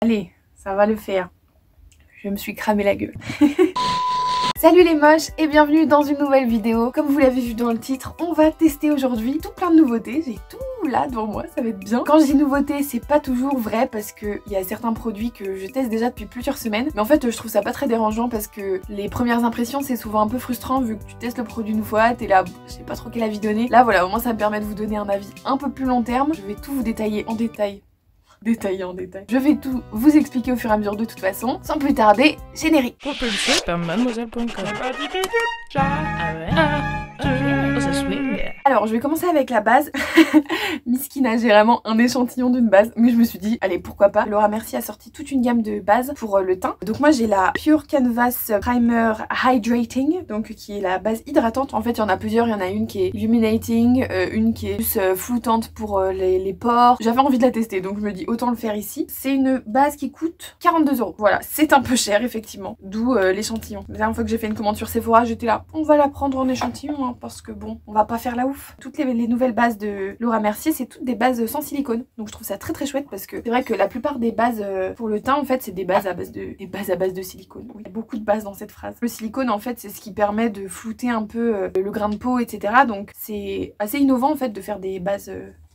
Allez, ça va le faire. Je me suis cramé la gueule. Salut les moches et bienvenue dans une nouvelle vidéo. Comme vous l'avez vu dans le titre, on va tester aujourd'hui tout plein de nouveautés. J'ai tout là devant moi, ça va être bien. Quand je dis nouveautés, c'est pas toujours vrai parce qu'il y a certains produits que je teste déjà depuis plusieurs semaines. Mais en fait, je trouve ça pas très dérangeant parce que les premières impressions, c'est souvent un peu frustrant vu que tu testes le produit une fois, t'es là, je sais pas trop quel avis donner. Là voilà, au moins ça me permet de vous donner un avis un peu plus long terme. Je vais tout vous détailler en détail. En détail. Je vais tout vous expliquer au fur et à mesure de toute façon. Sans plus tarder, générique. Propulsé par mademoiselle.com. Alors je vais commencer avec la base. Miskina, j'ai vraiment un échantillon d'une base, mais je me suis dit allez pourquoi pas. Laura Mercier a sorti toute une gamme de bases pour le teint. Donc moi j'ai la Pure Canvas Primer Hydrating, donc qui est la base hydratante. En fait il y en a plusieurs, il y en a une qui est illuminating, une qui est plus floutante pour les pores. J'avais envie de la tester donc je me dis autant le faire ici. C'est une base qui coûte 42 €. Voilà, c'est un peu cher effectivement, d'où l'échantillon. La dernière fois que j'ai fait une commande sur Sephora, j'étais là, on va la prendre en échantillon hein, parce que bon, on va pas faire la ouf. Toutes les nouvelles bases de Laura Mercier, c'est toutes des bases sans silicone. Donc je trouve ça très très chouette parce que c'est vrai que la plupart des bases pour le teint en fait, c'est des bases à base de silicone. Oui, il y a beaucoup de bases dans cette phrase. Le silicone en fait, c'est ce qui permet de flouter un peu le grain de peau, etc. Donc c'est assez innovant en fait de faire des bases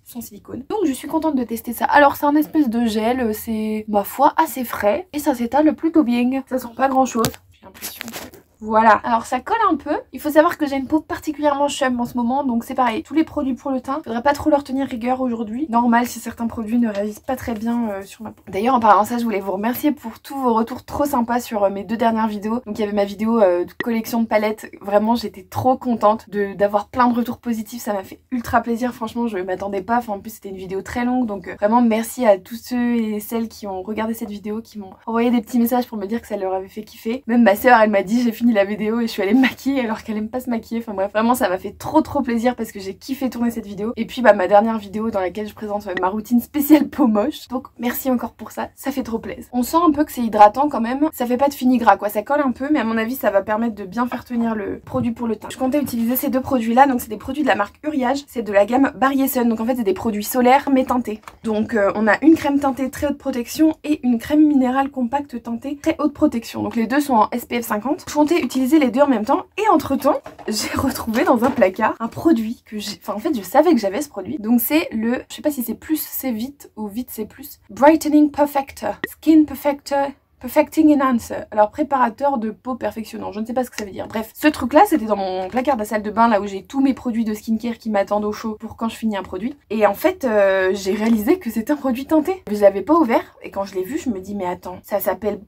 sans silicone. Donc je suis contente de tester ça. Alors c'est un espèce de gel, c'est ma foi assez frais et ça s'étale plutôt bien. Ça sent pas grand chose. J'ai l'impression que... Voilà, alors ça colle un peu. Il faut savoir que j'ai une peau particulièrement chum en ce moment, donc c'est pareil. Tous les produits pour le teint, faudrait pas trop leur tenir rigueur aujourd'hui. Normal si certains produits ne réagissent pas très bien sur ma peau. D'ailleurs en parlant de ça, je voulais vous remercier pour tous vos retours trop sympas sur mes deux dernières vidéos. Donc il y avait ma vidéo de collection de palettes. Vraiment j'étais trop contente d'avoir plein de retours positifs, ça m'a fait ultra plaisir. Franchement je m'attendais pas, enfin en plus c'était une vidéo très longue. Donc vraiment merci à tous ceux et celles qui ont regardé cette vidéo, qui m'ont envoyé des petits messages pour me dire que ça leur avait fait kiffer. Même ma soeur elle m'a dit j'ai fini la vidéo et je suis allée me maquiller alors qu'elle aime pas se maquiller. Enfin bref, vraiment ça m'a fait trop plaisir parce que j'ai kiffé tourner cette vidéo. Et puis bah ma dernière vidéo dans laquelle je présente ma routine spéciale peau moche. Donc merci encore pour ça, ça fait trop plaisir. On sent un peu que c'est hydratant quand même. Ça fait pas de fini gras quoi, ça colle un peu mais à mon avis ça va permettre de bien faire tenir le produit pour le teint. Je comptais utiliser ces deux produits là, donc c'est des produits de la marque Uriage. C'est de la gamme Barrier Sun, donc en fait c'est des produits solaires mais teintés. Donc on a une crème teintée très haute protection et une crème minérale compacte teintée très haute protection. Donc les deux sont en SPF 50. Je comptais utiliser les deux en même temps et entre temps j'ai retrouvé dans un placard un produit que j'ai, enfin en fait je savais que j'avais ce produit, donc c'est le, je sais pas si c'est plus c'est vite ou vite c'est plus, Brightening Perfector Skin Perfector Perfecting Enhancer, alors préparateur de peau perfectionnant, je ne sais pas ce que ça veut dire. Bref, ce truc là c'était dans mon placard de la salle de bain là où j'ai tous mes produits de skincare qui m'attendent au chaud pour quand je finis un produit. Et en fait j'ai réalisé que c'était un produit teinté. Je l'avais pas ouvert et quand je l'ai vu je me dis mais attends, ça s'appelle...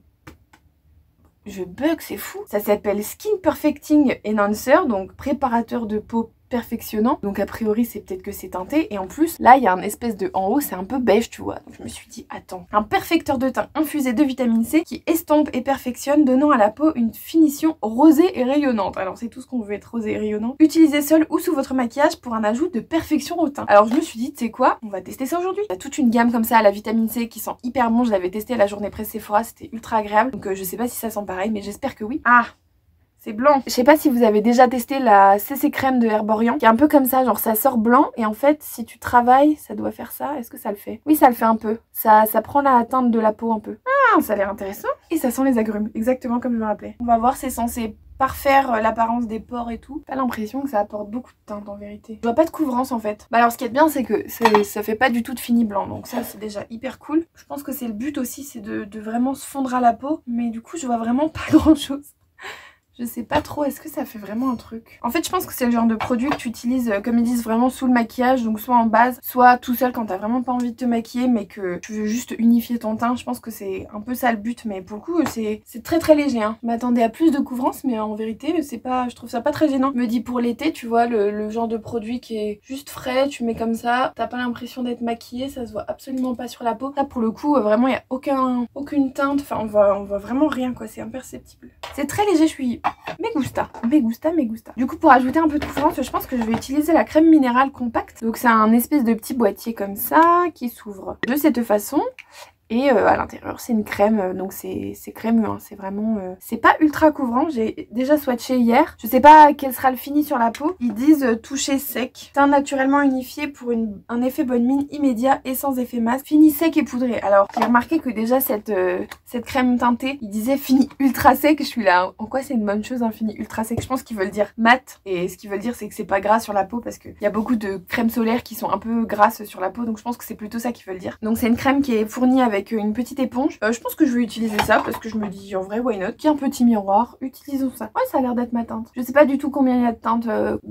Je bug, c'est fou. Ça s'appelle Skin Perfecting Enhancer, donc préparateur de peau perfectionnant. Donc a priori c'est peut-être que c'est teinté. Et en plus là il y a un espèce de... En haut c'est un peu beige tu vois. Donc je me suis dit attends. Un perfecteur de teint infusé de vitamine C qui estompe et perfectionne, donnant à la peau une finition rosée et rayonnante. Alors c'est tout ce qu'on veut être rosé et rayonnant. Utilisez seul ou sous votre maquillage pour un ajout de perfection au teint. Alors je me suis dit tu sais quoi, on va tester ça aujourd'hui. Il y a toute une gamme comme ça à la vitamine C qui sent hyper bon. Je l'avais testé à la journée presse Sephora, c'était ultra agréable. Donc je sais pas si ça sent pareil mais j'espère que oui. Ah, c'est blanc. Je sais pas si vous avez déjà testé la CC crème de Herborian, qui est un peu comme ça, genre ça sort blanc et en fait si tu travailles ça doit faire ça. Est-ce que ça le fait? Oui ça le fait un peu. Ça prend la teinte de la peau un peu. Ah ça a l'air intéressant. Et ça sent les agrumes, exactement comme je me rappelais. On va voir, c'est censé parfaire l'apparence des pores et tout. Pas l'impression que ça apporte beaucoup de teinte en vérité. Je vois pas de couvrance en fait. Bah alors ce qui est bien c'est que ça fait pas du tout de fini blanc, donc ça c'est déjà hyper cool. Je pense que c'est le but aussi, c'est de vraiment se fondre à la peau, mais du coup je vois vraiment pas grand chose. Je sais pas trop, est-ce que ça fait vraiment un truc? En fait je pense que c'est le genre de produit que tu utilises comme ils disent vraiment sous le maquillage, donc soit en base, soit tout seul quand t'as vraiment pas envie de te maquiller mais que tu veux juste unifier ton teint. Je pense que c'est un peu ça le but, mais pour le coup c'est très léger hein. Je m'attendais à plus de couvrance mais en vérité c'est pas, je trouve ça pas très gênant. Je me dis pour l'été tu vois le genre de produit qui est juste frais, tu mets comme ça, t'as pas l'impression d'être maquillée, ça se voit absolument pas sur la peau. Là pour le coup vraiment il y a aucune teinte, enfin on voit vraiment rien quoi, c'est imperceptible. C'est très léger, je suis... Me gusta. Du coup pour ajouter un peu de couvrance, je pense que je vais utiliser la crème minérale compacte. Donc c'est un espèce de petit boîtier comme ça qui s'ouvre de cette façon. Et à l'intérieur c'est une crème, donc c'est crémeux, hein, c'est vraiment... c'est pas ultra couvrant, j'ai déjà swatché hier. Je sais pas quel sera le fini sur la peau. Ils disent toucher sec. Teint naturellement unifié pour un effet bonne mine immédiat et sans effet masque. Fini sec et poudré. Alors j'ai remarqué que déjà cette crème teintée, il disait fini ultra sec. Je suis là, en quoi c'est une bonne chose un fini ultra sec? Je pense qu'ils veulent dire mat. Et ce qu'ils veulent dire c'est que c'est pas gras sur la peau parce qu'il y a beaucoup de crèmes solaires qui sont un peu grasses sur la peau. Donc je pense que c'est plutôt ça qu'ils veulent dire. Donc c'est une crème qui est fournie avec une petite éponge. Je pense que je vais utiliser ça parce que je me dis en vrai why not. Qui est un petit miroir, utilisons ça. Ouais, ça a l'air d'être ma teinte. Je sais pas du tout combien il y a de teintes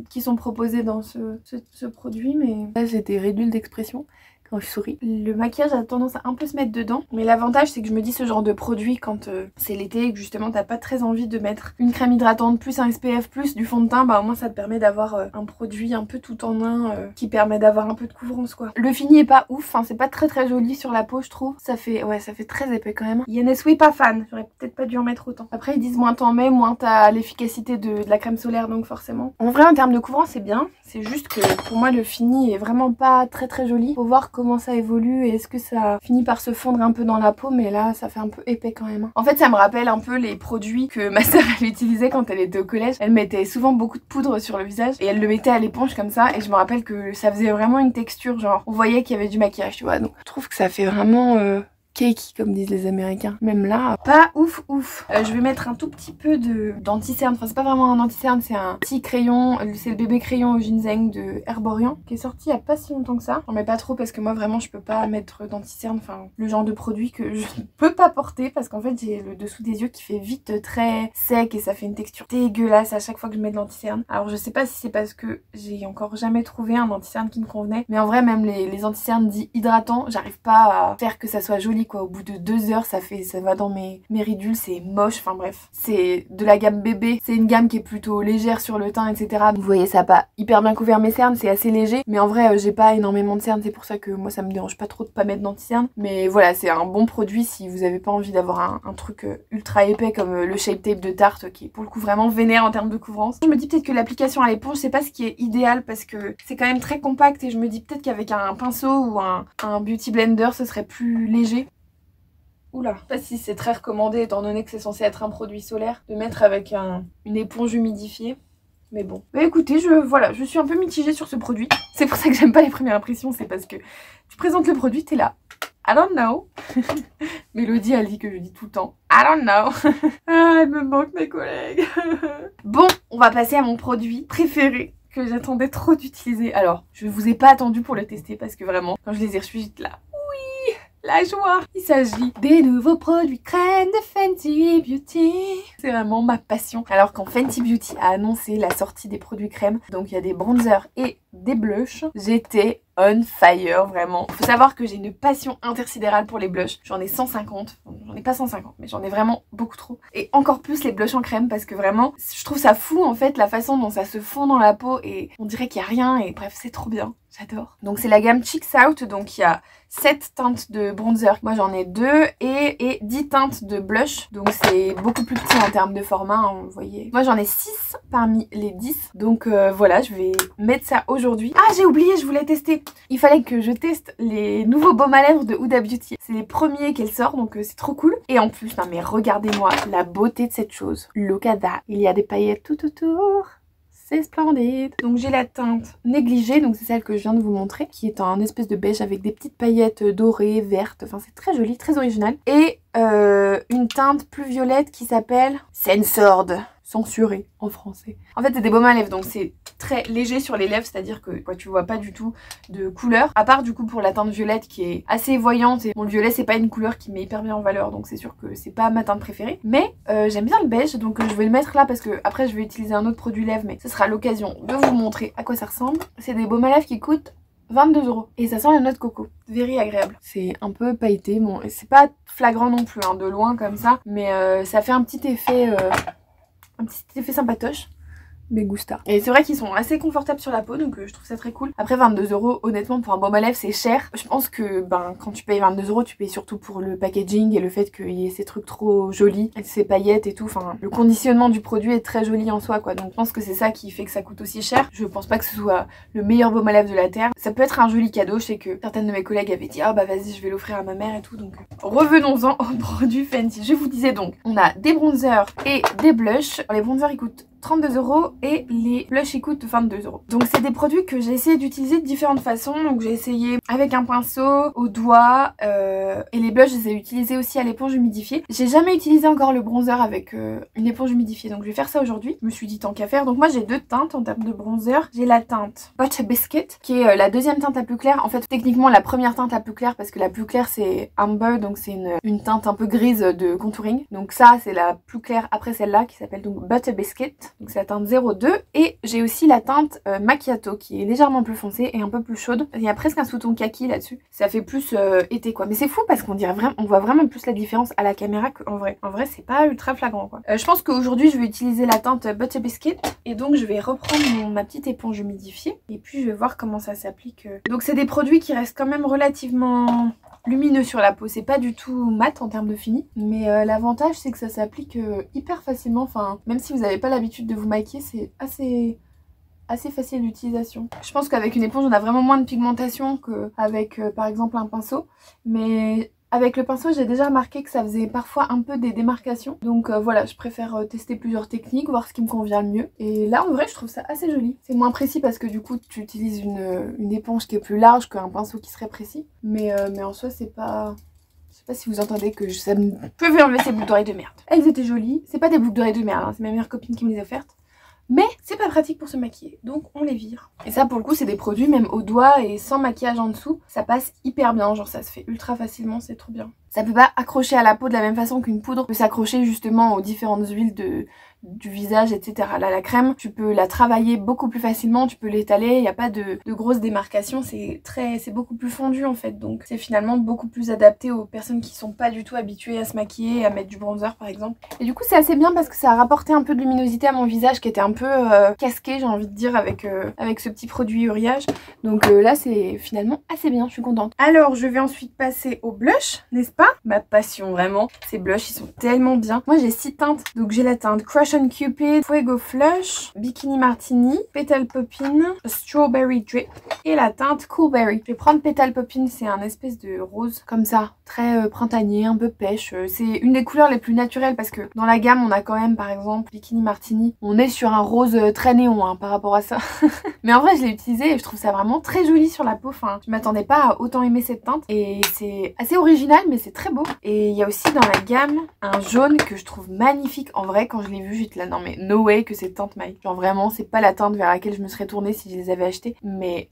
qui sont proposées dans ce produit, mais là j'ai des ridules d'expression quand je souris. Le maquillage a tendance à un peu se mettre dedans, mais l'avantage c'est que je me dis ce genre de produit quand c'est l'été et que justement t'as pas très envie de mettre une crème hydratante plus un SPF plus du fond de teint, bah au moins ça te permet d'avoir un produit un peu tout en un qui permet d'avoir un peu de couvrance quoi. Le fini est pas ouf, hein, c'est pas très joli sur la peau je trouve. Ça fait très épais quand même. Yannesui pas fan, j'aurais peut-être pas dû en mettre autant. Après ils disent moins t'en mets, moins t'as l'efficacité de la crème solaire donc forcément. En vrai en termes de couvrance c'est bien, c'est juste que pour moi le fini est vraiment pas très joli. Faut voir comment ça évolue et est-ce que ça finit par se fondre un peu dans la peau, mais là ça fait un peu épais quand même. En fait ça me rappelle un peu les produits que ma soeur elle utilisait quand elle était au collège. Elle mettait souvent beaucoup de poudre sur le visage et elle le mettait à l'éponge comme ça et je me rappelle que ça faisait vraiment une texture genre on voyait qu'il y avait du maquillage tu vois, donc je trouve que ça fait vraiment cakey comme disent les américains. Même là, pas ouf. Je vais mettre un tout petit peu d'anti-cerne. Enfin c'est pas vraiment un anti-cerne, c'est un petit crayon. C'est le bébé crayon au ginseng de Herborian qui est sorti il y a pas si longtemps que ça. J'en mets pas trop parce que moi vraiment je peux pas mettre d'anti-cerne. Enfin le genre de produit que je ne peux pas porter parce qu'en fait j'ai le dessous des yeux qui fait vite très sec et ça fait une texture dégueulasse à chaque fois que je mets de l'anti-cerne. Alors je sais pas si c'est parce que j'ai encore jamais trouvé un anti-cerne qui me convenait. Mais en vrai même les anti-cernes dits hydratants, j'arrive pas à faire que ça soit joli quoi. Au bout de 2 heures ça va dans mes ridules, c'est moche, enfin bref. C'est de la gamme bébé, c'est une gamme qui est plutôt légère sur le teint etc. Vous voyez ça a pas hyper bien couvert mes cernes, c'est assez léger. Mais en vrai j'ai pas énormément de cernes, c'est pour ça que moi ça me dérange pas trop de pas mettre d'anti-cerne. Mais voilà c'est un bon produit si vous avez pas envie d'avoir un truc ultra épais comme le Shape Tape de Tarte qui est pour le coup vraiment vénère en termes de couvrance. Je me dis peut-être que l'application à l'éponge c'est pas ce qui est idéal parce que c'est quand même très compact et je me dis peut-être qu'avec un pinceau ou un beauty blender ce serait plus léger. Oula, je sais pas si c'est très recommandé étant donné que c'est censé être un produit solaire de mettre avec une éponge humidifiée. Mais bon. Bah écoutez, je suis un peu mitigée sur ce produit. C'est pour ça que j'aime pas les premières impressions, c'est parce que tu présentes le produit, t'es là. I don't know. Mélodie, elle dit que je dis tout le temps. I don't know. Ah, elle me manque mes collègues. Bon, on va passer à mon produit préféré que j'attendais trop d'utiliser. Alors, je vous ai pas attendu pour le tester parce que vraiment, quand je les ai reçus, j'étais là. Oui, la joie. Il s'agit des nouveaux produits crème de Fenty Beauty. C'est vraiment ma passion. Alors quand Fenty Beauty a annoncé la sortie des produits crème, donc il y a des bronzers et des blushs, j'étais on fire vraiment. Faut savoir que j'ai une passion intersidérale pour les blushs. J'en ai 150, j'en ai pas 150 mais j'en ai vraiment beaucoup trop. Et encore plus les blushs en crème parce que vraiment je trouve ça fou en fait la façon dont ça se fond dans la peau et on dirait qu'il y a rien et bref c'est trop bien. J'adore. Donc c'est la gamme Cheeks Out, donc il y a 7 teintes de bronzer. Moi j'en ai 2 et 10 teintes de blush. Donc c'est beaucoup plus petit en termes de format, hein, vous voyez. Moi j'en ai 6 parmi les 10. Donc voilà, je vais mettre ça aujourd'hui. Ah j'ai oublié, je voulais tester. Il fallait que je teste les nouveaux baumes à lèvres de Huda Beauty. C'est les premiers qu'elle sort, donc c'est trop cool. Et en plus, non mais regardez-moi la beauté de cette chose. Look at that. Il y a des paillettes tout autour. C'est splendide. Donc j'ai la teinte négligée, donc c'est celle que je viens de vous montrer, qui est un espèce de beige avec des petites paillettes dorées, vertes, enfin c'est très joli, très original. Et une teinte plus violette qui s'appelle Censored, censuré en français. En fait c'est des baumes à lèvres, donc c'est très léger sur les lèvres, c'est-à-dire que quoi, tu vois pas du tout de couleur, à part du coup pour la teinte violette qui est assez voyante. Et bon, le violet c'est pas une couleur qui met hyper bien en valeur, donc c'est sûr que c'est pas ma teinte préférée, mais j'aime bien le beige, donc je vais le mettre là parce que après je vais utiliser un autre produit lèvres, mais ce sera l'occasion de vous montrer à quoi ça ressemble. C'est des baumes à lèvres qui coûtent 22 € et ça sent la noix de coco, very agréable. C'est un peu pailleté, bon c'est pas flagrant non plus hein, de loin comme ça, mais ça fait un petit effet sympatoche. me gusta. Et c'est vrai qu'ils sont assez confortables sur la peau, donc je trouve ça très cool. Après 22 €, honnêtement pour un baume à lèvres c'est cher. Je pense que quand tu payes 22 €, tu payes surtout pour le packaging et le fait qu'il y ait ces trucs trop jolis, ces paillettes et tout. Enfin, le conditionnement du produit est très joli en soi quoi. Donc je pense que c'est ça qui fait que ça coûte aussi cher. Je pense pas que ce soit le meilleur baume à lèvres de la terre. Ça peut être un joli cadeau. Je sais que certaines de mes collègues avaient dit ah bah vas-y je vais l'offrir à ma mère et tout. Donc revenons-en aux produits Fenty. Je vous disais donc on a des bronzers et des blushs. Les bronzers ils coûtent 32 € et les blushs ils coûtent 22 €. Donc c'est des produits que j'ai essayé d'utiliser de différentes façons. Donc j'ai essayé avec un pinceau, au doigt et les blushs je les ai utilisés aussi à l'éponge humidifiée. J'ai jamais utilisé encore le bronzer avec une éponge humidifiée donc je vais faire ça aujourd'hui. Je me suis dit tant qu'à faire. Donc moi j'ai deux teintes en termes de bronzer. J'ai la teinte Butter Biscuit qui est la deuxième teinte la plus claire. En fait techniquement la première teinte la plus claire parce que la plus claire c'est Amber donc c'est une teinte un peu grise de contouring. Donc ça c'est la plus claire après celle-là qui s'appelle donc Butter Biscuit. Donc c'est la teinte 02 et j'ai aussi la teinte Macchiato qui est légèrement plus foncée et un peu plus chaude. Il y a presque un sous-ton kaki là-dessus. Ça fait plus été quoi. Mais c'est fou parce qu'on dirait vraiment, on voit vraiment plus la différence à la caméra qu'en vrai. En vrai c'est pas ultra flagrant quoi. Je pense qu'aujourd'hui je vais utiliser la teinte Butter Biscuit et donc je vais reprendre ma petite éponge humidifiée et puis je vais voir comment ça s'applique. Donc c'est des produits qui restent quand même relativement lumineux sur la peau, c'est pas du tout mat en termes de fini, mais l'avantage c'est que ça s'applique hyper facilement, enfin même si vous n'avez pas l'habitude de vous maquiller, c'est assez facile d'utilisation. Je pense qu'avec une éponge on a vraiment moins de pigmentation qu'avec par exemple un pinceau, mais avec le pinceau j'ai déjà remarqué que ça faisait parfois un peu des démarcations, donc voilà je préfère tester plusieurs techniques, voir ce qui me convient le mieux, et là en vrai je trouve ça assez joli. C'est moins précis parce que du coup tu utilises une éponge qui est plus large qu'un pinceau qui serait précis, mais en soi c'est pas... Je sais pas si vous entendez que je vais enlever ces boucles d'oreilles de merde. Elles étaient jolies, c'est pas des boucles d'oreilles de merde, hein. C'est ma meilleure copine qui me les a offertes. Mais c'est pas pratique pour se maquiller, donc on les vire. Et ça pour le coup c'est des produits même au doigt et sans maquillage en dessous, ça passe hyper bien, genre ça se fait ultra facilement, c'est trop bien. Ça peut pas accrocher à la peau de la même façon qu'une poudre peut s'accrocher justement aux différentes huiles du visage, etc. Là la crème, tu peux la travailler beaucoup plus facilement, tu peux l'étaler, il n'y a pas de grosses démarcations, c'est beaucoup plus fondu en fait, donc c'est finalement beaucoup plus adapté aux personnes qui sont pas du tout habituées à se maquiller, à mettre du bronzer par exemple. Et du coup c'est assez bien parce que ça a rapporté un peu de luminosité à mon visage qui était un peu casqué, j'ai envie de dire, avec ce petit produit Uriage. Donc là c'est finalement assez bien, je suis contente. Alors je vais ensuite passer au blush, n'est-ce pas? Ma passion vraiment, ces blushs ils sont tellement bien. Moi j'ai 6 teintes, donc j'ai la teinte Crush on Cupid, Fuego Flush, Bikini Martini, Petal Poppin, Strawberry Drip et la teinte Cool Berry. Je vais prendre Petal Poppin, c'est un espèce de rose comme ça, très printanier, un peu pêche. C'est une des couleurs les plus naturelles parce que dans la gamme on a quand même par exemple Bikini Martini, on est sur un rose très néon hein, par rapport à ça. Mais en vrai je l'ai utilisé et je trouve ça vraiment très joli sur la peau, enfin je m'attendais pas à autant aimer cette teinte et c'est assez original mais c'est très beau. Et il y a aussi dans la gamme un jaune que je trouve magnifique. En vrai quand je l'ai vu j'étais là non mais no way que cette teinte m'aille. Genre vraiment c'est pas la teinte vers laquelle je me serais tournée si je les avais achetées, mais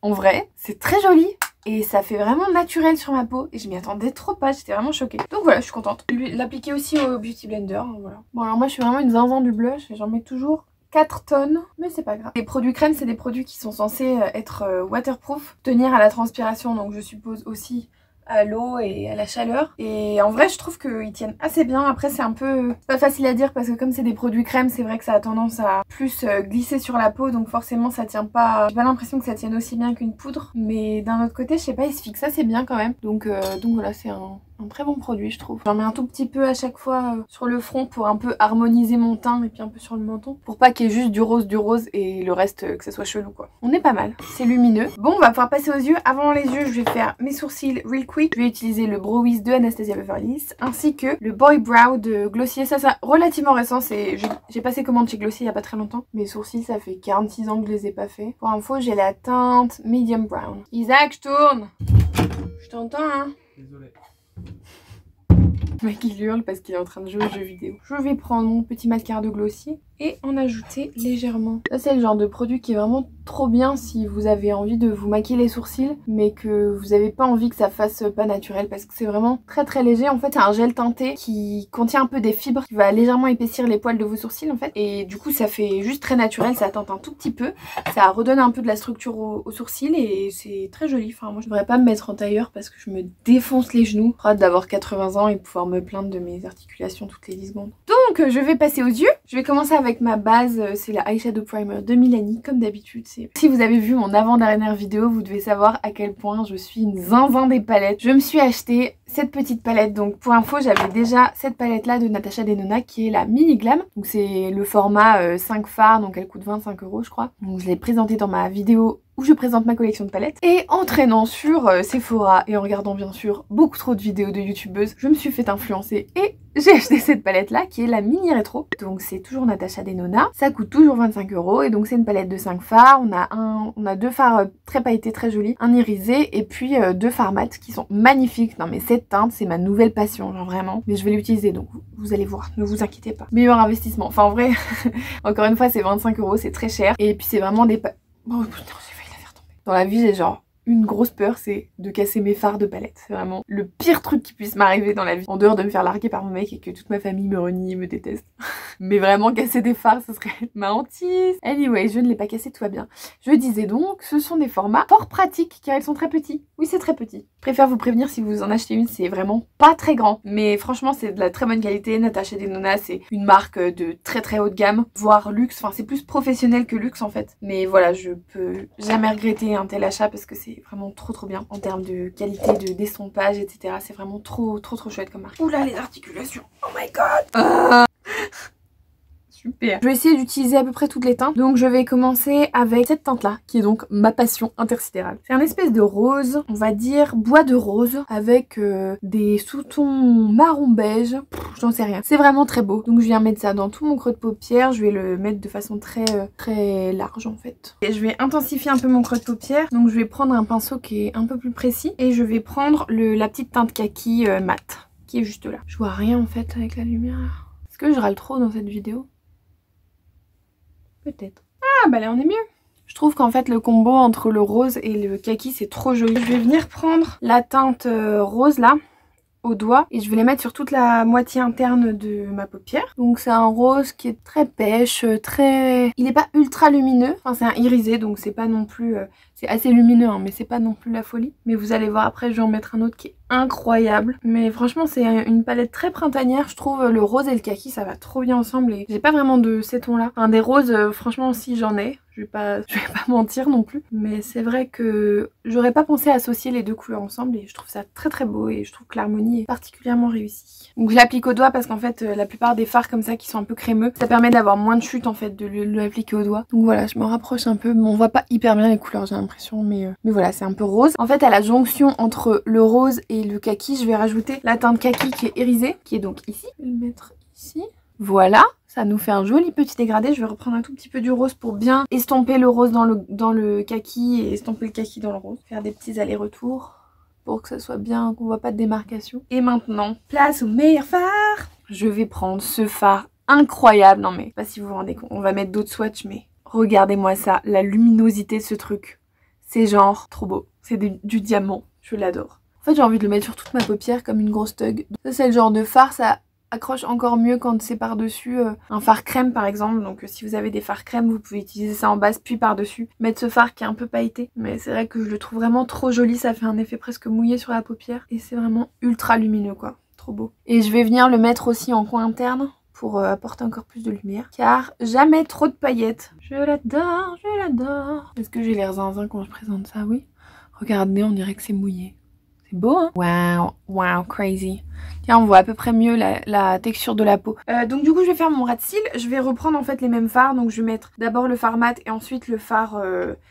en vrai c'est très joli. Et ça fait vraiment naturel sur ma peau et je m'y attendais trop pas, j'étais vraiment choquée. Donc voilà, je suis contente. L'appliquer aussi au Beauty Blender, hein, voilà. Bon alors moi je suis vraiment une zinzin du blush et j'en mets toujours 4 tonnes, mais c'est pas grave. Les produits crème, c'est des produits qui sont censés être waterproof, tenir à la transpiration, donc je suppose aussi à l'eau et à la chaleur. Et en vrai je trouve qu'ils tiennent assez bien. Après c'est un peu... c'est pas facile à dire parce que comme c'est des produits crème, c'est vrai que ça a tendance à plus glisser sur la peau, donc forcément ça tient pas... J'ai pas l'impression que ça tienne aussi bien qu'une poudre, mais d'un autre côté je sais pas, il se fixe assez bien quand même. Donc voilà, c'est un très bon produit je trouve. J'en mets un tout petit peu à chaque fois sur le front pour un peu harmoniser mon teint et puis un peu sur le menton. Pour pas qu'il y ait juste du rose et le reste que ça soit chelou quoi. On est pas mal, c'est lumineux. Bon on va pouvoir passer aux yeux. Avant les yeux je vais faire mes sourcils real quick. Je vais utiliser le Brow Wiz de Anastasia Beverly Hills ainsi que le Boy Brow de Glossier. Ça relativement récent, j'ai passé commande chez Glossier il y a pas très longtemps. Mes sourcils ça fait 46 ans que je les ai pas fait. Pour info j'ai la teinte Medium Brown. Isaac je tourne. Je t'entends hein. Désolée. Le mec il hurle parce qu'il est en train de jouer aux jeux vidéo. Je vais prendre mon petit mascara de Glossier et en ajouter légèrement. Ça c'est le genre de produit qui est vraiment trop bien si vous avez envie de vous maquiller les sourcils mais que vous n'avez pas envie que ça fasse pas naturel parce que c'est vraiment très très léger. En fait c'est un gel teinté qui contient un peu des fibres qui va légèrement épaissir les poils de vos sourcils en fait, et du coup ça fait juste très naturel, ça teinte un tout petit peu, ça redonne un peu de la structure aux sourcils et c'est très joli. Enfin moi je devrais pas me mettre en tailleur parce que je me défonce les genoux. Hâte d'avoir 80 ans et pouvoir me plaindre de mes articulations toutes les 10 secondes. Donc je vais passer aux yeux. Je vais commencer avec avec ma base, c'est la Eyeshadow Primer de Milani, comme d'habitude. Si vous avez vu mon avant-dernière vidéo, vous devez savoir à quel point je suis une zinzin des palettes. Je me suis acheté cette petite palette. Donc pour info, j'avais déjà cette palette là de Natasha Denona qui est la Mini Glam. Donc c'est le format 5 fards, donc elle coûte 25 € je crois. Donc je l'ai présentée dans ma vidéo où je présente ma collection de palettes. Et en traînant sur Sephora et en regardant bien sûr beaucoup trop de vidéos de youtubeuses, je me suis fait influencer et j'ai acheté cette palette là qui est la Mini Rétro. Donc c'est toujours Natasha Denona. Ça coûte toujours 25 € et donc c'est une palette de 5 fards. On a deux fards très pailletés, très jolis, un irisé et puis deux fards mat qui sont magnifiques. Non mais cette teinte c'est ma nouvelle passion, genre vraiment. Mais je vais l'utiliser donc vous allez voir, ne vous inquiétez pas. Meilleur investissement. Enfin en vrai, encore une fois c'est 25 €, c'est très cher. Et puis c'est vraiment des... Oh putain, j'ai failli la faire tomber. Dans la vie j'ai genre... une grosse peur, c'est de casser mes fards de palette. C'est vraiment le pire truc qui puisse m'arriver dans la vie. En dehors de me faire larguer par mon mec et que toute ma famille me renie et me déteste. Mais vraiment casser des fards, ce serait ma hantise. Anyway, je ne l'ai pas cassé, tout va bien. Je disais donc, ce sont des formats fort pratiques car ils sont très petits. Oui, c'est très petit. Je préfère vous prévenir si vous en achetez une, c'est vraiment pas très grand. Mais franchement, c'est de la très bonne qualité. Natasha Denona, c'est une marque de très haut de gamme, voire luxe. Enfin, c'est plus professionnel que luxe en fait. Mais voilà, je peux jamais regretter un tel achat parce que c'est vraiment trop bien en termes de qualité, de d'estompage, etc. C'est vraiment trop chouette comme marque. Oula, les articulations. Oh my god. Super. Je vais essayer d'utiliser à peu près toutes les teintes. Donc je vais commencer avec cette teinte là, qui est donc ma passion intersidérale. C'est un espèce de rose, on va dire bois de rose, avec des sous-tons marron beige. J'en sais rien. C'est vraiment très beau. Donc je viens mettre ça dans tout mon creux de paupière. Je vais le mettre de façon très large en fait. Et je vais intensifier un peu mon creux de paupière. Donc je vais prendre un pinceau qui est un peu plus précis. Et je vais prendre la petite teinte kaki mat, qui est juste là. Je vois rien en fait avec la lumière. Est-ce que je râle trop dans cette vidéo ? Peut-être. Ah bah là on est mieux. Je trouve qu'en fait le combo entre le rose et le kaki c'est trop joli. Je vais venir prendre la teinte rose là au doigt et je vais les mettre sur toute la moitié interne de ma paupière. Donc c'est un rose qui est très pêche, il n'est pas ultra lumineux. Enfin c'est un irisé donc c'est pas non plus... c'est assez lumineux hein, mais c'est pas non plus la folie. Mais vous allez voir après je vais en mettre un autre qui est incroyable. Mais franchement c'est une palette très printanière. Je trouve le rose et le kaki ça va trop bien ensemble et j'ai pas vraiment de ces tons là. Enfin des roses franchement aussi j'en ai. Je vais pas mentir non plus. Mais c'est vrai que j'aurais pas pensé associer les deux couleurs ensemble et je trouve ça très beau et je trouve que l'harmonie est particulièrement réussie. Donc je l'applique au doigt parce qu'en fait la plupart des fards comme ça qui sont un peu crémeux, ça permet d'avoir moins de chute en fait de l'appliquer au doigt. Donc voilà, je me rapproche un peu. Bon, on voit pas hyper bien les couleurs j'ai l'impression mais voilà c'est un peu rose. En fait à la jonction entre le rose et le kaki, je vais rajouter la teinte kaki qui est irisée, qui est donc ici. Je vais le mettre ici. Voilà, ça nous fait un joli petit dégradé. Je vais reprendre un tout petit peu du rose pour bien estomper le rose dans le kaki et estomper le kaki dans le rose. Faire des petits allers-retours pour que ça soit bien, qu'on voit pas de démarcation. Et maintenant, place au meilleur fard. Je vais prendre ce fard incroyable. Non mais, je sais pas si vous vous rendez compte, on va mettre d'autres swatchs mais regardez-moi ça, la luminosité de ce truc. C'est genre trop beau. C'est du diamant, je l'adore. En fait j'ai envie de le mettre sur toute ma paupière comme une grosse thug. Ça c'est le genre de fard, ça accroche encore mieux quand c'est par-dessus un fard crème par exemple. Donc si vous avez des fards crème, vous pouvez utiliser ça en base puis par-dessus. Mettre ce fard qui est un peu pailleté. Mais c'est vrai que je le trouve vraiment trop joli, ça fait un effet presque mouillé sur la paupière. Et c'est vraiment ultra lumineux quoi, trop beau. Et je vais venir le mettre aussi en coin interne pour apporter encore plus de lumière. Car jamais trop de paillettes. Je l'adore, je l'adore. Est-ce que j'ai l'air zinzin quand je présente ça? Oui. Regardez, on dirait que c'est mouillé. C'est beau hein? Wow, crazy. Tiens, on voit à peu près mieux la texture de la peau. Donc du coup, je vais faire mon ras de cils. Je vais reprendre en fait les mêmes fards. Donc je vais mettre d'abord le fard mat et ensuite le fard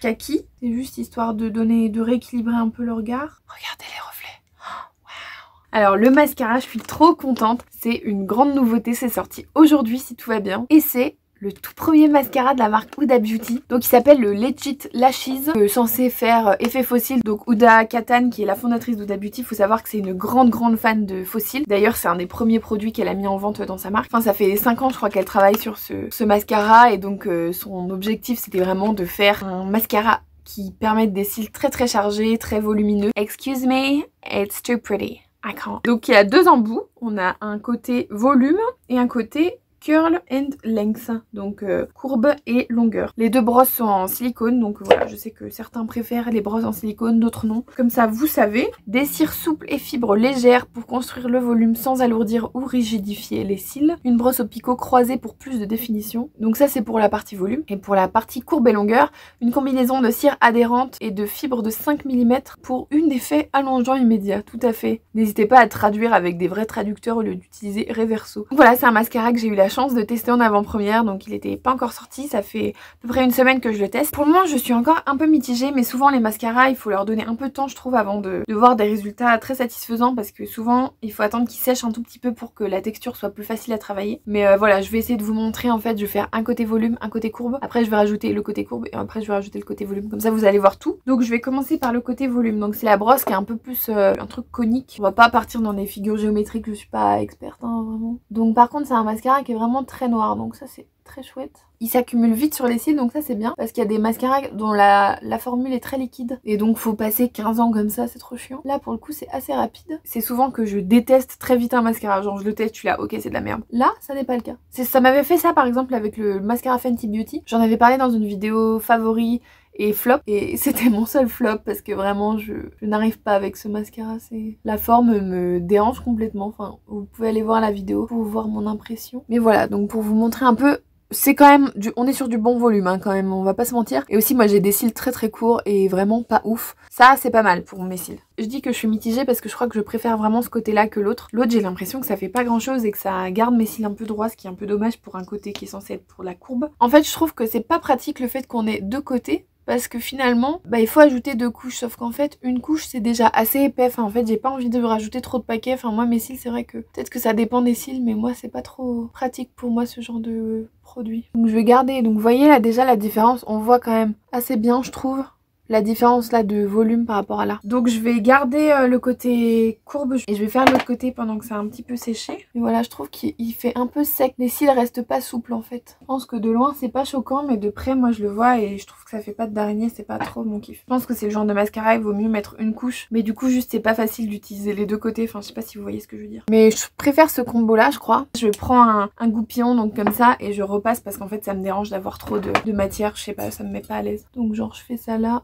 kaki. C'est juste histoire de rééquilibrer un peu le regard. Regardez les reflets. Oh, wow. Alors le mascara, je suis trop contente. C'est une grande nouveauté. C'est sorti aujourd'hui si tout va bien. Et c'est le tout premier mascara de la marque Huda Beauty. Donc il s'appelle le Legit Lashes, censé faire effet fossile. Donc Huda Kattan qui est la fondatrice d'Huda Beauty, il faut savoir que c'est une grande fan de fossiles. D'ailleurs c'est un des premiers produits qu'elle a mis en vente dans sa marque. Enfin ça fait 5 ans je crois qu'elle travaille sur ce mascara et donc son objectif c'était vraiment de faire un mascara qui permette des cils très chargés, très volumineux. Excuse me, it's too pretty. I can't. Donc il y a deux embouts. On a un côté volume et un côté Curl and Length, donc courbe et longueur. Les deux brosses sont en silicone, donc voilà, je sais que certains préfèrent les brosses en silicone, d'autres non. Comme ça, vous savez. Des cires souples et fibres légères pour construire le volume sans alourdir ou rigidifier les cils. Une brosse au picot croisée pour plus de définition. Donc ça, c'est pour la partie volume. Et pour la partie courbe et longueur, une combinaison de cire adhérente et de fibres de 5 mm pour un effet allongeant immédiat. Tout à fait. N'hésitez pas à traduire avec des vrais traducteurs au lieu d'utiliser Reverso. Voilà, c'est un mascara que j'ai eu la chance de tester en avant-première, donc il n'était pas encore sorti. Ça fait à peu près une semaine que je le teste. Pour le moment, je suis encore un peu mitigée, mais souvent les mascaras, il faut leur donner un peu de temps, je trouve, avant de voir des résultats très satisfaisants, parce que souvent, il faut attendre qu'ils sèchent un tout petit peu pour que la texture soit plus facile à travailler. Mais voilà, je vais essayer de vous montrer. En fait, je vais faire un côté volume, un côté courbe. Après, je vais rajouter le côté courbe et après, je vais rajouter le côté volume. Comme ça, vous allez voir tout. Donc, je vais commencer par le côté volume. Donc, c'est la brosse qui est un peu plus un truc conique. On va pas partir dans des figures géométriques, je suis pas experte, hein, vraiment. Donc, par contre, c'est un mascara qui est vraiment très noir. Donc, ça, c'est très chouette. Il s'accumule vite sur les cils, donc ça c'est bien, parce qu'il y a des mascaras dont la formule est très liquide et donc faut passer 15 ans comme ça, c'est trop chiant. Là pour le coup c'est assez rapide. C'est souvent que je déteste très vite un mascara, genre je le teste, je suis là ok c'est de la merde. Là ça n'est pas le cas. Ça m'avait fait ça par exemple avec le mascara Fenty Beauty. J'en avais parlé dans une vidéo favori et flop, et c'était mon seul flop parce que vraiment je n'arrive pas avec ce mascara. La forme me dérange complètement. Enfin vous pouvez aller voir la vidéo pour voir mon impression. Mais voilà, donc pour vous montrer un peu, c'est quand même on est sur du bon volume hein, quand même, on va pas se mentir. Et aussi moi j'ai des cils très très courts et vraiment pas ouf. Ça c'est pas mal pour mes cils. Je dis que je suis mitigée parce que je crois que je préfère vraiment ce côté là que l'autre. L'autre j'ai l'impression que ça fait pas grand chose et que ça garde mes cils un peu droits, ce qui est un peu dommage pour un côté qui est censé être pour la courbe. En fait je trouve que c'est pas pratique le fait qu'on ait deux côtés. Parce que finalement, il faut ajouter 2 couches, sauf qu'en fait, une couche c'est déjà assez épais. Enfin, en fait, j'ai pas envie de rajouter trop de paquets. Enfin, moi, mes cils, c'est vrai que peut-être que ça dépend des cils, mais moi, c'est pas trop pratique pour moi ce genre de produit. Donc, je vais garder. Donc, vous voyez là déjà la différence, on voit quand même assez bien, je trouve. La différence là de volume par rapport à là. Donc je vais garder le côté courbe et je vais faire l'autre côté pendant que ça a un petit peu séché. Et voilà, je trouve qu'il fait un peu sec. Les cils restent pas souples en fait. Je pense que de loin c'est pas choquant, mais de près moi je le vois et je trouve que ça fait pas d'araignée, c'est pas trop mon kiff. Je pense que c'est le genre de mascara, il vaut mieux mettre une couche. Mais du coup juste c'est pas facile d'utiliser les deux côtés. Enfin je sais pas si vous voyez ce que je veux dire. Mais je préfère ce combo là je crois. Je prends un goupillon donc comme ça et je repasse parce qu'en fait ça me dérange d'avoir trop de matière. Je sais pas, ça me met pas à l'aise. Donc genre je fais ça là.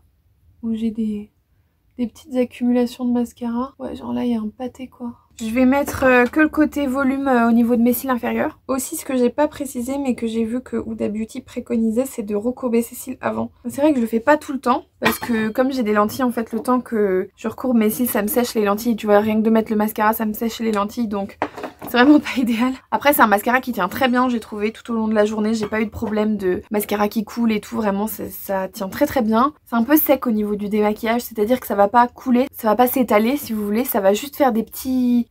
Où j'ai des petites accumulations de mascara. Ouais, genre là, il y a un pâté, quoi. Je vais mettre que le côté volume au niveau de mes cils inférieurs. Aussi, ce que j'ai pas précisé, mais que j'ai vu que Huda Beauty préconisait, c'est de recourber ses cils avant. C'est vrai que je le fais pas tout le temps, parce que comme j'ai des lentilles, en fait, le temps que je recourbe mes cils, ça me sèche les lentilles. Tu vois, rien que de mettre le mascara, ça me sèche les lentilles, donc c'est vraiment pas idéal. Après, c'est un mascara qui tient très bien, j'ai trouvé, tout au long de la journée. J'ai pas eu de problème de mascara qui coule et tout. Vraiment, ça tient très très bien. C'est un peu sec au niveau du démaquillage, c'est-à-dire que ça va pas couler, ça va pas s'étaler si vous voulez. Ça va juste faire des petits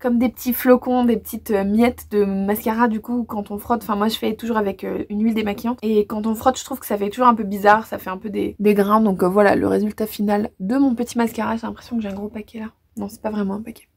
flocons, des petites miettes de mascara du coup quand on frotte. Enfin, moi je fais toujours avec une huile démaquillante. Et quand on frotte, je trouve que ça fait toujours un peu bizarre, ça fait un peu des grains. Donc voilà le résultat final de mon petit mascara. J'ai l'impression que j'ai un gros paquet là. Non, c'est pas vraiment un paquet.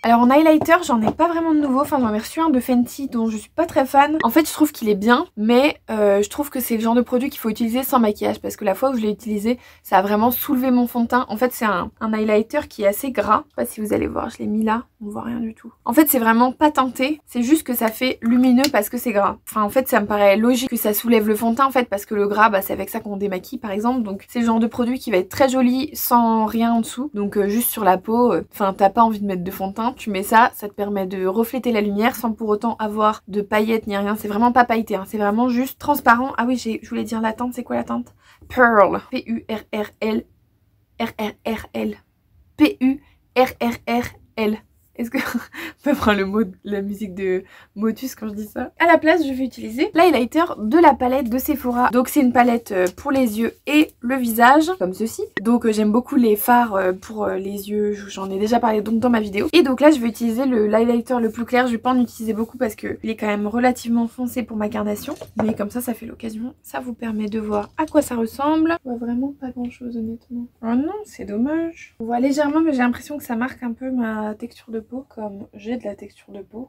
Alors en highlighter, j'en ai pas vraiment de nouveau. Enfin, j'en ai reçu un de Fenty dont je suis pas très fan. En fait, je trouve qu'il est bien, mais je trouve que c'est le genre de produit qu'il faut utiliser sans maquillage. Parce que la fois où je l'ai utilisé, ça a vraiment soulevé mon fond de teint. En fait, c'est un highlighter qui est assez gras. Je sais pas si vous allez voir, je l'ai mis là. On voit rien du tout. En fait, c'est vraiment pas teinté. C'est juste que ça fait lumineux parce que c'est gras. Enfin, en fait, ça me paraît logique que ça soulève le fond de teint, en fait, parce que le gras, c'est avec ça qu'on démaquille, par exemple. Donc, c'est le genre de produit qui va être très joli sans rien en dessous. Donc, juste sur la peau. Enfin, t'as pas envie de mettre de fond de teint. Tu mets ça, ça te permet de refléter la lumière sans pour autant avoir de paillettes ni rien. C'est vraiment pas pailleté, hein. C'est vraiment juste transparent. Ah oui, je voulais dire la teinte. C'est quoi la teinte? Pearl. P-U-R-R-L. R-R-R-L. P-U-R-R-R-L. Est-ce que on peut prendre le mot, la musique de Motus quand je dis ça? À la place, je vais utiliser l'highlighter de la palette de Sephora. Donc c'est une palette pour les yeux et le visage, comme ceci. Donc j'aime beaucoup les fards pour les yeux, j'en ai déjà parlé donc dans ma vidéo. Et donc là, je vais utiliser l'highlighter le plus clair. Je vais pas en utiliser beaucoup parce que il est quand même relativement foncé pour ma carnation. Mais comme ça fait l'occasion. Ça vous permet de voir à quoi ça ressemble. On voit vraiment pas grand chose honnêtement. Oh non, c'est dommage. On voit légèrement, mais j'ai l'impression que ça marque un peu ma texture de peau. Comme j'ai de la texture de peau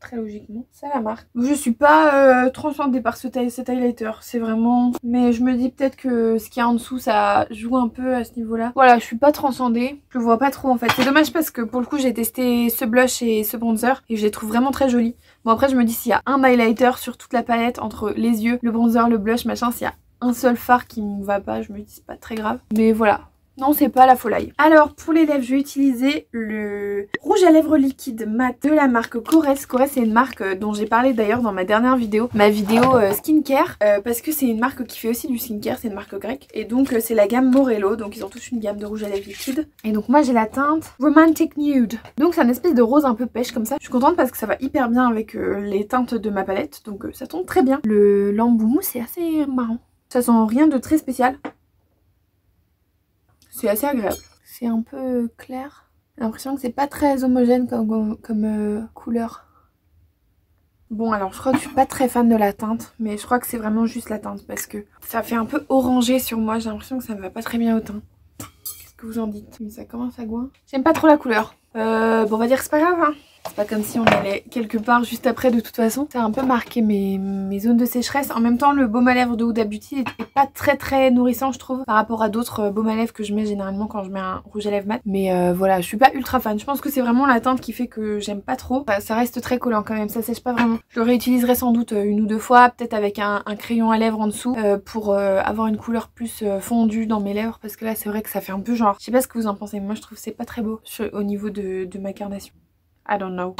très logiquement. C'est la marque. Je suis pas transcendée par cet highlighter, c'est vraiment... Mais je me dis peut-être que ce qu'il y a en dessous, ça joue un peu à ce niveau-là. Voilà, je suis pas transcendée. Je le vois pas trop en fait. C'est dommage parce que pour le coup, j'ai testé ce blush et ce bronzer et je les trouve vraiment très jolis. Bon après, je me dis s'il y a un highlighter sur toute la palette entre les yeux, le bronzer, le blush, machin, s'il y a un seul fard qui me va pas, je me dis c'est pas très grave. Mais voilà. Non, c'est pas la folie. Alors, pour les lèvres, je vais utiliser le rouge à lèvres liquide mat de la marque Korres. Korres, c'est une marque dont j'ai parlé d'ailleurs dans ma dernière vidéo, ma vidéo skincare, parce que c'est une marque qui fait aussi du skincare, c'est une marque grecque. Et donc, c'est la gamme Morello, donc ils ont tous une gamme de rouge à lèvres liquide. Et donc, moi, j'ai la teinte Romantic Nude. Donc, c'est une espèce de rose un peu pêche comme ça. Je suis contente parce que ça va hyper bien avec les teintes de ma palette, donc ça tombe très bien. L'embout c'est assez marrant. Ça sent rien de très spécial. C'est assez agréable. C'est un peu clair. J'ai l'impression que c'est pas très homogène comme couleur. Bon alors je crois que je suis pas très fan de la teinte. Mais je crois que c'est vraiment juste la teinte. Parce que ça fait un peu orangé sur moi. J'ai l'impression que ça me va pas très bien au teint. Qu'est-ce que vous en dites? Mais ça commence à goin. J'aime pas trop la couleur. Bon on va dire que c'est pas grave hein. C'est pas comme si on allait quelque part juste après de toute façon. Ça a un peu marqué mes zones de sécheresse. En même temps, le baume à lèvres de Huda Beauty est pas très nourrissant je trouve par rapport à d'autres baumes à lèvres que je mets généralement quand je mets un rouge à lèvres mat. Mais voilà, je suis pas ultra fan. Je pense que c'est vraiment la teinte qui fait que j'aime pas trop. Ça reste très collant quand même, ça sèche pas vraiment. Je le réutiliserai sans doute une ou deux fois, peut-être avec un crayon à lèvres en dessous pour avoir une couleur plus fondue dans mes lèvres. Parce que là, c'est vrai que ça fait un peu genre... Je sais pas ce que vous en pensez, mais moi je trouve que c'est pas très beau au niveau de ma carnation. I don't know.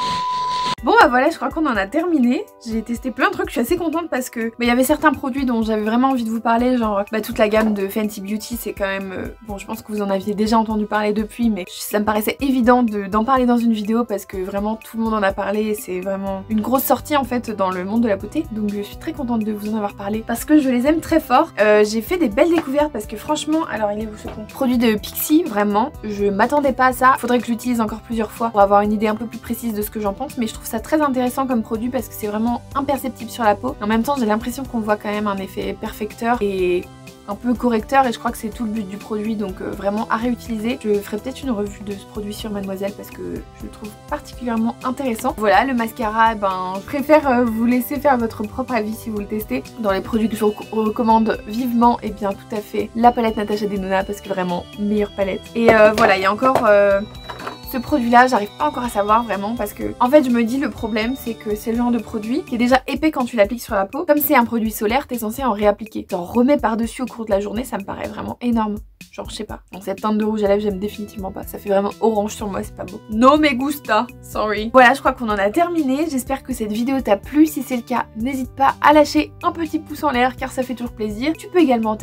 Bon bah voilà, je crois qu'on en a terminé. J'ai testé plein de trucs, je suis assez contente parce que il y avait certains produits dont j'avais vraiment envie de vous parler, genre toute la gamme de Fenty Beauty, c'est quand même... bon, je pense que vous en aviez déjà entendu parler depuis, mais ça me paraissait évident d'en parler dans une vidéo parce que vraiment tout le monde en a parlé et c'est vraiment une grosse sortie en fait dans le monde de la beauté. Donc je suis très contente de vous en avoir parlé parce que je les aime très fort. J'ai fait des belles découvertes parce que franchement, alors il est où ce con? Produit de Pixi, vraiment, je m'attendais pas à ça. Faudrait que je l'utilise encore plusieurs fois pour avoir une idée un peu plus précise de ce que j'en pense, mais je trouve ça très intéressant comme produit parce que c'est vraiment imperceptible sur la peau. En même temps, j'ai l'impression qu'on voit quand même un effet perfecteur et un peu correcteur et je crois que c'est tout le but du produit, donc vraiment à réutiliser. Je ferai peut-être une revue de ce produit sur Mademoiselle parce que je le trouve particulièrement intéressant. Voilà, le mascara, je préfère vous laisser faire votre propre avis si vous le testez. Dans les produits que je vous recommande vivement, et bien tout à fait la palette Natasha Denona parce que vraiment meilleure palette. Et voilà, il y a encore... ce produit là, j'arrive pas encore à savoir vraiment parce que en fait je me dis le problème c'est que c'est le genre de produit qui est déjà épais quand tu l'appliques sur la peau. Comme c'est un produit solaire, t'es censé en réappliquer. T'en remets par dessus au cours de la journée, ça me paraît vraiment énorme. Genre je sais pas. Bon, cette teinte de rouge à lèvres j'aime définitivement pas. Ça fait vraiment orange sur moi, c'est pas beau. No me gusta, sorry. Voilà, je crois qu'on en a terminé. J'espère que cette vidéo t'a plu. Si c'est le cas, n'hésite pas à lâcher un petit pouce en l'air car ça fait toujours plaisir. Tu peux également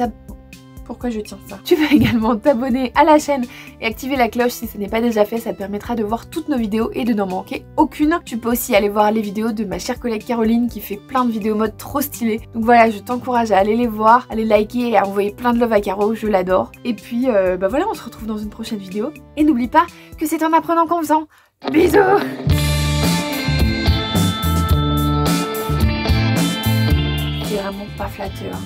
Pourquoi je tiens ça? Tu peux également t'abonner à la chaîne et activer la cloche si ce n'est pas déjà fait, ça te permettra de voir toutes nos vidéos et de n'en manquer aucune. Tu peux aussi aller voir les vidéos de ma chère collègue Caroline qui fait plein de vidéos mode trop stylées. Donc voilà, je t'encourage à aller les voir, à les liker et à envoyer plein de love à Caro, je l'adore. Et puis bah voilà, on se retrouve dans une prochaine vidéo. Et n'oublie pas que c'est en apprenant qu'en faisant. Bisous! C'est vraiment pas flatteur.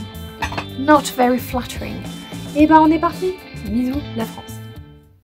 Not very flattering. Et bah on est parti. Bisous la France.